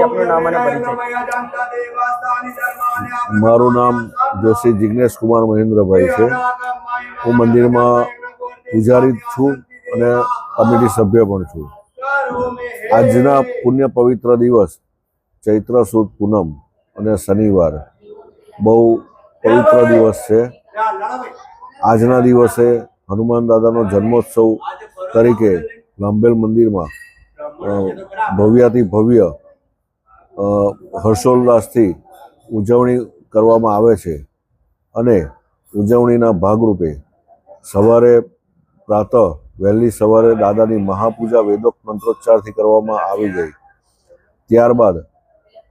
આપનું નામ અને પરિચય। મારું નામ જોશી જિગ્નેશ કુમાર મહેન્દ્રભાઈ છે। હું મંદિરમાં પૂજારી છું અને કમિટી સભ્ય પણ છું। આજના પુણ્ય પવિત્ર દિવસ ચૈત્ર સુદ પૂનમ અને શનિવાર બહુ પવિત્ર દિવસ છે। આજના દિવસે હનુમાન દાદાનો જન્મોત્સવ તરીકે લાંબેલ મંદિરમાં ભવ્યાતિ ભવ્ય હર્ષોલ્લાસથી ઉજવણી કરવામાં આવે છે અને ઉજવણીના ભાગરૂપે સવારે પ્રાતઃ વહેલી સવારે દાદાની મહાપૂજા વેદોક્ત મંત્રોચ્ચારથી કરવામાં આવી ગઈ। ત્યારબાદ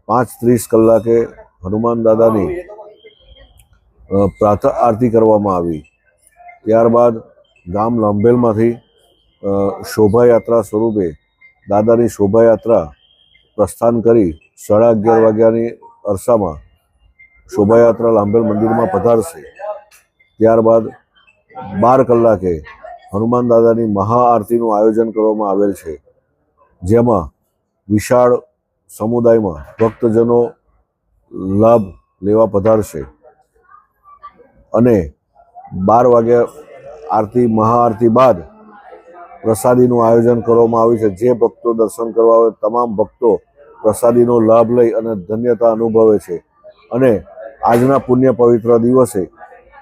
5:30 કલાકે હનુમાન દાદાની પ્રાતઃ આરતી કરવામાં આવી। ત્યારબાદ ગામ લાંભેલમાંથી શોભાયાત્રા સ્વરૂપે દાદાની શોભાયાત્રા પ્રસ્થાન કરી 11:30 વાગ્યાની અરસામાં શોભાયાત્રા લાંભેલ મંદિરમાં પધારશે। ત્યારબાદ 12 કલાકે હનુમાન દાદાની મહાઆરતીનું આયોજન કરવામાં આવેલ છે, જેમાં વિશાળ સમુદાયમાં ભક્તજનો લાભ લેવા પધારશે અને 12 વાગ્યા મહાઆરતી બાદ પ્રસાદીનું આયોજન કરવામાં આવ્યું છે। જે ભક્તો દર્શન કરવા આવે તમામ ભક્તો પ્રસાદીનો લાભ લઈ અને ધન્યતા અનુભવે છે અને આજના પુણ્ય પવિત્ર દિવસે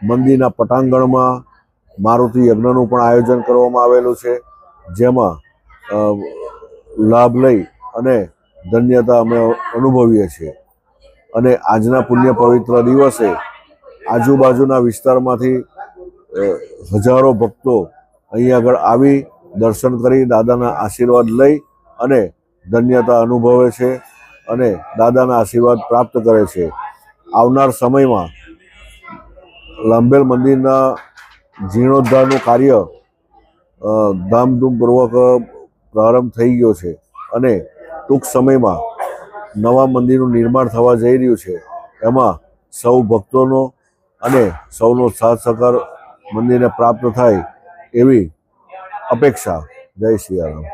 મંદિરના પટાંગણમાં મારુતિ યજ્ઞનું પણ આયોજન કરવામાં આવેલું છે, જેમાં લાભ લઈ અને ધન્યતા અમે અનુભવીએ છીએ। અને આજના પુણ્ય પવિત્ર દિવસે આજુબાજુના વિસ્તારમાંથી હજારો ભક્તો અહીં આગળ આવી દર્શન કરી દાદાના આશીર્વાદ લઈ અને ધન્યતા અનુભવે છે અને દાદાના આશીર્વાદ પ્રાપ્ત કરે છે। આવનાર સમયમાં લાંભેલ મંદિરના જીર્ણોદ્ધારનું કાર્ય ધામધૂમપૂર્વક પ્રારંભ થઈ ગયો છે અને ટૂંક સમયમાં નવા મંદિરનું નિર્માણ થવા જઈ રહ્યું છે। એમાં સૌ ભક્તોનો અને સૌનો સાથ સહકાર મંદિરને પ્રાપ્ત થાય એવી અપેક્ષા। જય સિયારામ।